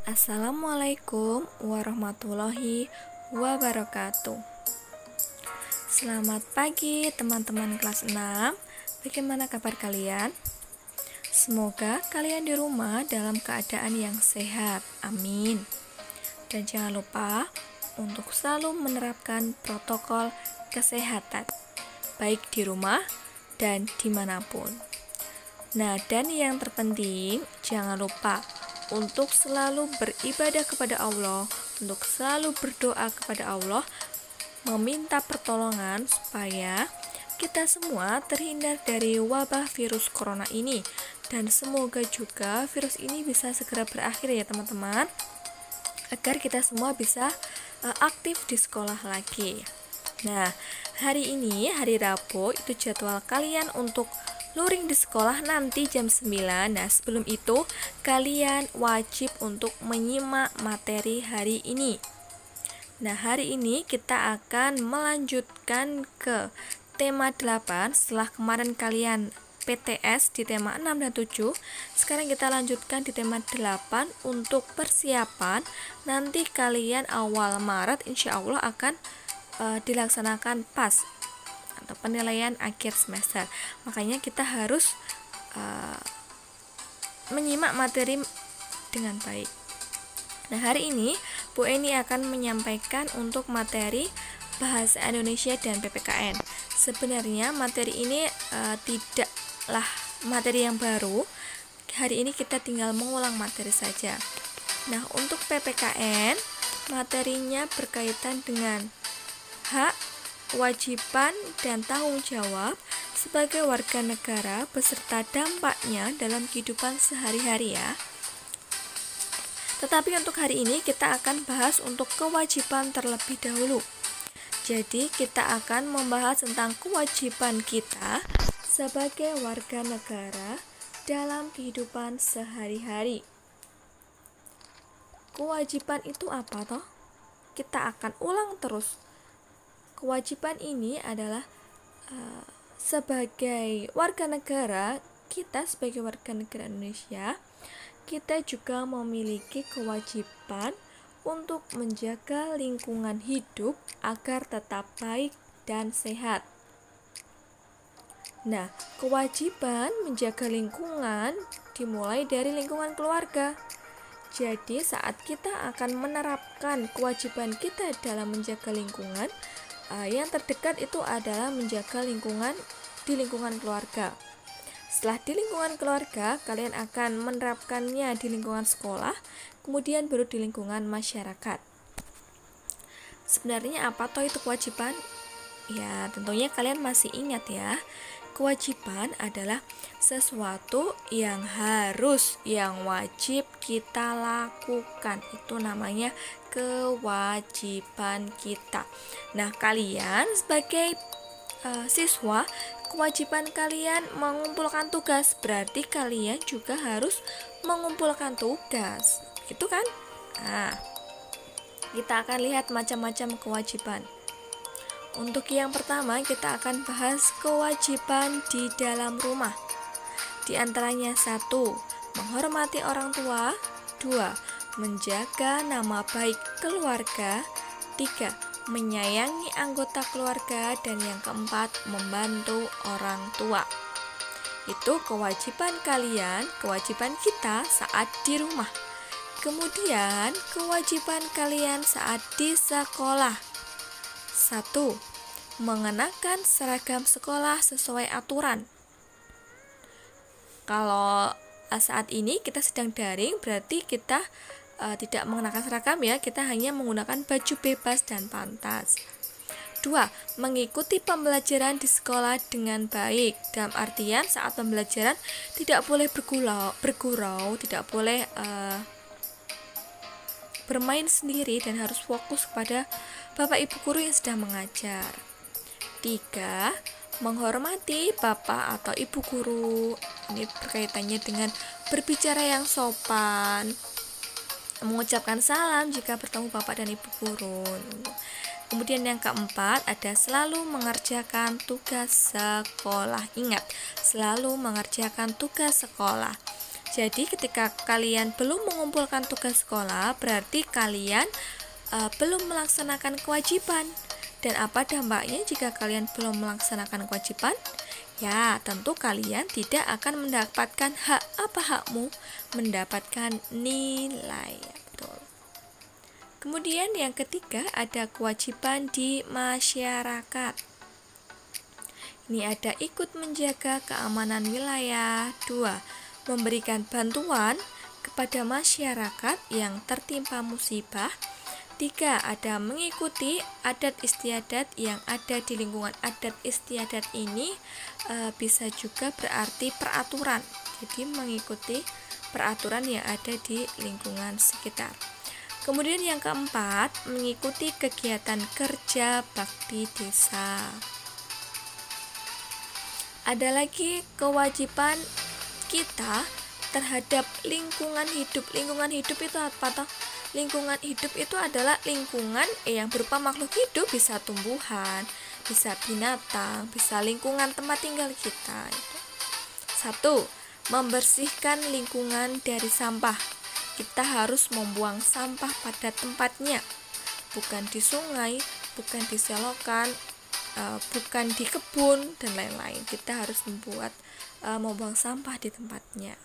Assalamualaikum warahmatullahi wabarakatuh. Selamat pagi teman-teman kelas 6. Bagaimana kabar kalian? Semoga kalian di rumah dalam keadaan yang sehat. Amin. Dan jangan lupa untuk selalu menerapkan protokol kesehatan, baik di rumah dan dimanapun. Nah, dan yang terpenting, jangan lupa untuk selalu beribadah kepada Allah, untuk selalu berdoa kepada Allah, meminta pertolongan supaya kita semua terhindar dari wabah virus corona ini. Dan semoga juga virus ini bisa segera berakhir ya teman-teman, agar kita semua bisa aktif di sekolah lagi. Nah, hari ini, hari Rabu, itu jadwal kalian untuk luring di sekolah nanti jam 9. Nah, sebelum itu kalian wajib untuk menyimak materi hari ini. Nah, hari ini kita akan melanjutkan ke tema 8. Setelah kemarin kalian PTS di tema 6 dan 7, sekarang kita lanjutkan di tema 8 untuk persiapan. Nanti kalian awal Maret insya Allah akan dilaksanakan PAS atau penilaian akhir semester. Makanya kita harus menyimak materi dengan baik. Nah, hari ini Bu Eni akan menyampaikan untuk materi Bahasa Indonesia dan PPKN. Sebenarnya materi ini tidaklah materi yang baru. Hari ini kita tinggal mengulang materi saja. Nah, untuk PPKN materinya berkaitan dengan hak, kewajiban, dan tanggung jawab sebagai warga negara beserta dampaknya dalam kehidupan sehari-hari ya. Tetapi untuk hari ini kita akan bahas untuk kewajiban terlebih dahulu. Jadi kita akan membahas tentang kewajiban kita sebagai warga negara dalam kehidupan sehari-hari. Kewajiban itu apa toh? Kita akan ulang terus. Kewajiban ini adalah sebagai warga negara, kita sebagai warga negara Indonesia, kita juga memiliki kewajiban untuk menjaga lingkungan hidup agar tetap baik dan sehat. Nah, kewajiban menjaga lingkungan dimulai dari lingkungan keluarga. Jadi, saat kita akan menerapkan kewajiban kita dalam menjaga lingkungan, yang terdekat itu adalah menjaga lingkungan di lingkungan keluarga. Setelah di lingkungan keluarga, kalian akan menerapkannya di lingkungan sekolah, kemudian baru di lingkungan masyarakat. Sebenarnya apa toh itu kewajiban? Ya, tentunya kalian masih ingat ya. Kewajiban adalah sesuatu yang harus, yang wajib kita lakukan. Itu namanya kewajiban kita. Nah, kalian sebagai siswa, kewajiban kalian mengumpulkan tugas, berarti kalian juga harus mengumpulkan tugas, gitu kan? Nah, kita akan lihat macam-macam kewajiban. Untuk yang pertama, kita akan bahas kewajiban di dalam rumah. Di antaranya 1. Menghormati orang tua. 2. Menjaga nama baik keluarga. 3. Menyayangi anggota keluarga. Dan yang keempat, membantu orang tua. Itu kewajiban kalian, kewajiban kita saat di rumah. Kemudian, kewajiban kalian saat di sekolah. 1. Mengenakan seragam sekolah sesuai aturan. Kalau saat ini kita sedang daring, berarti kita tidak mengenakan seragam ya, kita hanya menggunakan baju bebas dan pantas. 2. Mengikuti pembelajaran di sekolah dengan baik. Dalam artian saat pembelajaran tidak boleh bergurau, tidak boleh bermain sendiri dan harus fokus kepada Bapak Ibu guru yang sedang mengajar. 3. Menghormati Bapak atau Ibu guru. Ini berkaitannya dengan berbicara yang sopan, mengucapkan salam jika bertemu Bapak dan Ibu guru. Kemudian yang keempat, ada selalu mengerjakan tugas sekolah. Ingat, selalu mengerjakan tugas sekolah. Jadi ketika kalian belum mengumpulkan tugas sekolah, berarti kalian belum melaksanakan kewajiban. Dan apa dampaknya jika kalian belum melaksanakan kewajiban? Ya, tentu kalian tidak akan mendapatkan hakmu? Mendapatkan nilai. Betul. Kemudian yang ketiga ada kewajiban di masyarakat. Ini ada ikut menjaga keamanan wilayah. 2. Memberikan bantuan kepada masyarakat yang tertimpa musibah. 3. Ada mengikuti adat istiadat yang ada di lingkungan. Adat istiadat ini bisa juga berarti peraturan. Jadi mengikuti peraturan yang ada di lingkungan sekitar. Kemudian yang keempat, mengikuti kegiatan kerja bakti desa. Ada lagi kewajiban kita terhadap lingkungan hidup. Lingkungan hidup itu apa toh? Lingkungan hidup itu adalah lingkungan yang berupa makhluk hidup, bisa tumbuhan, bisa binatang, bisa lingkungan tempat tinggal kita. 1. Membersihkan lingkungan dari sampah. Kita harus membuang sampah pada tempatnya, bukan di sungai, bukan di selokan, bukan di kebun dan lain-lain. Kita harus membuang sampah di tempatnya.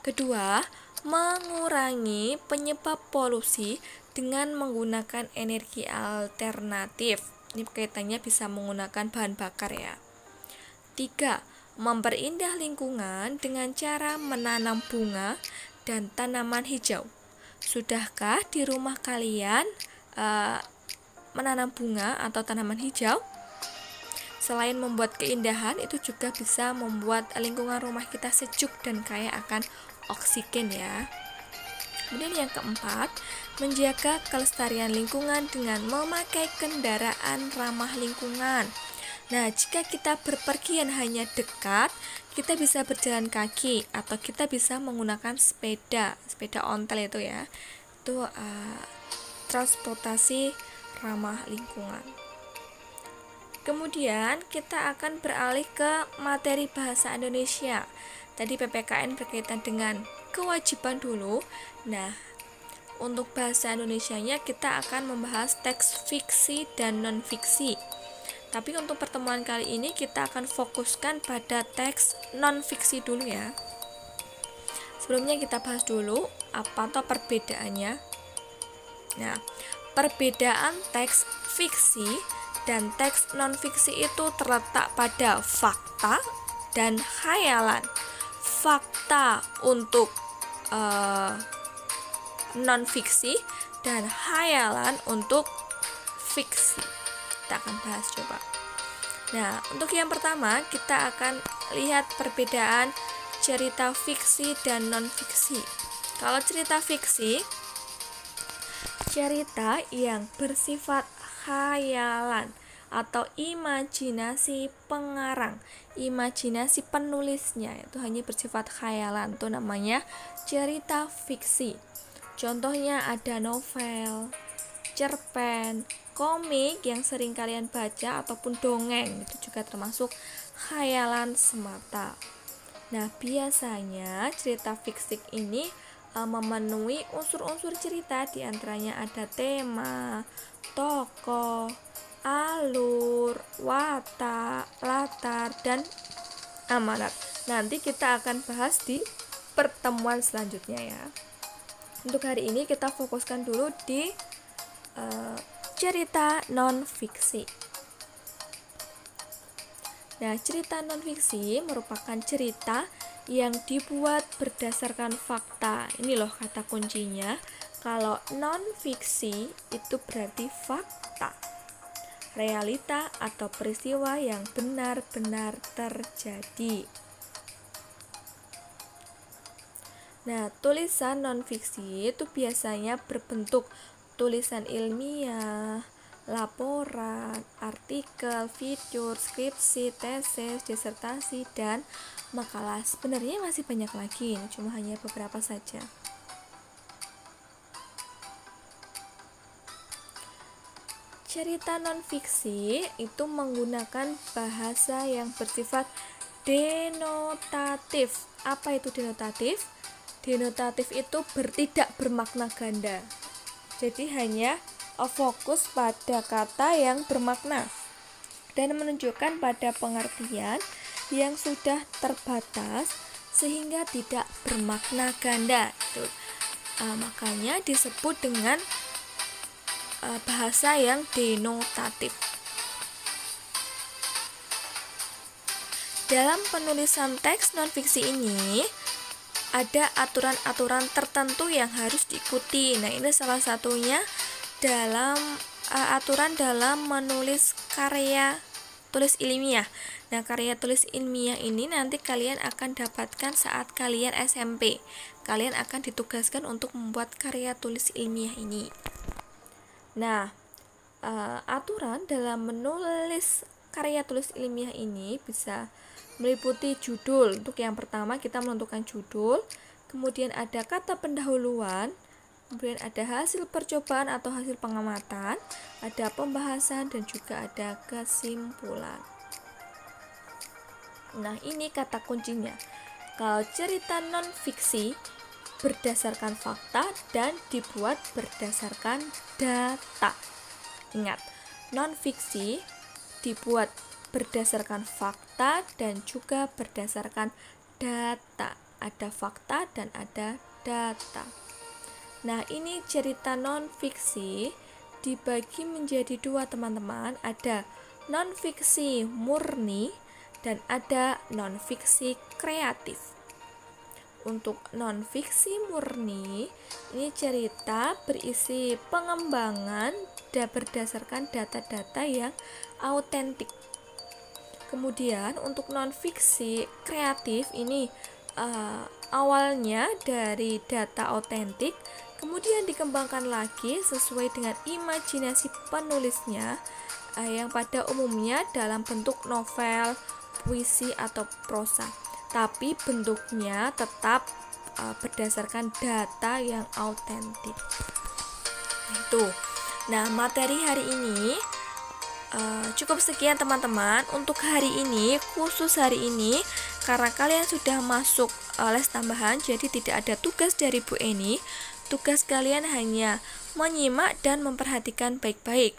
Kedua, mengurangi penyebab polusi dengan menggunakan energi alternatif. Ini kaitannya bisa menggunakan bahan bakar ya. 3. Memperindah lingkungan dengan cara menanam bunga dan tanaman hijau. Sudahkah di rumah kalian menanam bunga atau tanaman hijau? Selain membuat keindahan, itu juga bisa membuat lingkungan rumah kita sejuk dan kaya akan oksigen ya. Kemudian yang keempat, menjaga kelestarian lingkungan dengan memakai kendaraan ramah lingkungan. Nah, jika kita berpergian hanya dekat, kita bisa berjalan kaki atau kita bisa menggunakan sepeda ontel itu ya. Itu transportasi ramah lingkungan. Kemudian kita akan beralih ke materi bahasa Indonesia. Tadi PPKN berkaitan dengan kewajiban dulu. Nah, untuk bahasa Indonesianya kita akan membahas teks fiksi dan non-fiksi. Tapi untuk pertemuan kali ini kita akan fokuskan pada teks non-fiksi dulu ya. Sebelumnya kita bahas dulu apa toh perbedaannya. Nah, perbedaan teks fiksi dan teks non-fiksi itu terletak pada fakta dan khayalan. Fakta untuk non-fiksi dan khayalan untuk fiksi. Kita akan bahas coba. Nah, untuk yang pertama kita akan lihat perbedaan cerita fiksi dan non-fiksi. Kalau cerita fiksi, cerita yang bersifat khayalan atau imajinasi pengarang, imajinasi penulisnya itu hanya bersifat khayalan, itu namanya cerita fiksi. Contohnya ada novel, cerpen, komik yang sering kalian baca ataupun dongeng, itu juga termasuk khayalan semata. Nah, biasanya cerita fiksi ini memenuhi unsur-unsur cerita, diantaranya ada tema, tokoh, alur, watak, latar, dan amanat. Nanti kita akan bahas di pertemuan selanjutnya ya. Untuk hari ini kita fokuskan dulu di cerita non-fiksi. Nah, cerita non-fiksi merupakan cerita yang dibuat berdasarkan fakta. Ini loh kata kuncinya. Kalau non-fiksi itu berarti fakta, realita atau peristiwa yang benar-benar terjadi. Nah, tulisan non-fiksi itu biasanya berbentuk tulisan ilmiah, laporan, artikel, video, skripsi, tesis, disertasi, dan makalah. Sebenarnya masih banyak lagi, cuma hanya beberapa saja. Cerita non-fiksi itu menggunakan bahasa yang bersifat denotatif. Apa itu denotatif? denotatif itu tidak bermakna ganda. Jadi hanya fokus pada kata yang bermakna dan menunjukkan pada pengertian yang sudah terbatas sehingga tidak bermakna ganda. Makanya disebut dengan bahasa yang denotatif. Dalam penulisan teks non-fiksi ini ada aturan-aturan tertentu yang harus diikuti. Nah, ini salah satunya dalam aturan dalam menulis karya tulis ilmiah. Nah, karya tulis ilmiah ini nanti kalian akan dapatkan saat kalian SMP. Kalian akan ditugaskan untuk membuat karya tulis ilmiah ini. Nah, aturan dalam menulis karya tulis ilmiah ini bisa meliputi judul. Untuk yang pertama kita menentukan judul, kemudian ada kata pendahuluan, kemudian ada hasil percobaan atau hasil pengamatan, ada pembahasan, dan juga ada kesimpulan. Nah, ini kata kuncinya. Kalau cerita non-fiksi berdasarkan fakta dan dibuat berdasarkan data. Ingat, non-fiksi dibuat berdasarkan fakta dan juga berdasarkan data. Ada fakta dan ada data. Nah, ini cerita non-fiksi dibagi menjadi dua, teman-teman. Ada non-fiksi murni dan ada non-fiksi kreatif. Untuk non-fiksi murni, ini cerita berisi pengembangan berdasarkan data-data yang autentik. Kemudian untuk non-fiksi kreatif ini awalnya dari data autentik, kemudian dikembangkan lagi sesuai dengan imajinasi penulisnya, yang pada umumnya dalam bentuk novel, puisi atau prosa, tapi bentuknya tetap berdasarkan data yang autentik. Nah, materi hari ini cukup sekian, teman-teman. Untuk hari ini, khusus hari ini, karena kalian sudah masuk les tambahan, jadi tidak ada tugas dari Bu Eni. Tugas kalian hanya menyimak dan memperhatikan baik-baik.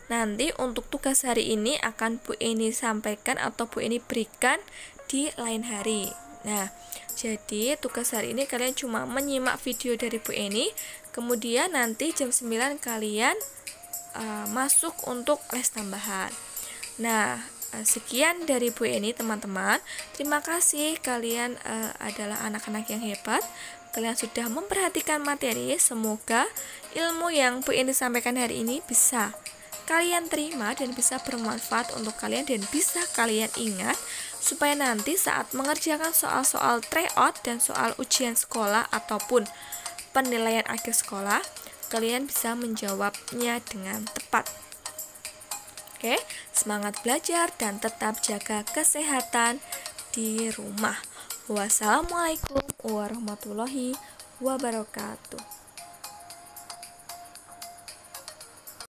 Nanti untuk tugas hari ini akan Bu Eni sampaikan atau Bu Eni berikan di lain hari. Nah, jadi tugas hari ini kalian cuma menyimak video dari Bu Eni, kemudian nanti jam 9 kalian masuk untuk les tambahan. Nah, sekian dari Bu Eni, teman-teman. Terima kasih, kalian adalah anak-anak yang hebat. Kalian sudah memperhatikan materi. Semoga ilmu yang Bu Eni sampaikan hari ini bisa kalian terima dan bisa bermanfaat untuk kalian dan bisa kalian ingat, supaya nanti saat mengerjakan soal-soal tryout dan soal ujian sekolah ataupun penilaian akhir sekolah, kalian bisa menjawabnya dengan tepat. Oke, semangat belajar dan tetap jaga kesehatan di rumah. Wassalamualaikum warahmatullahi wabarakatuh.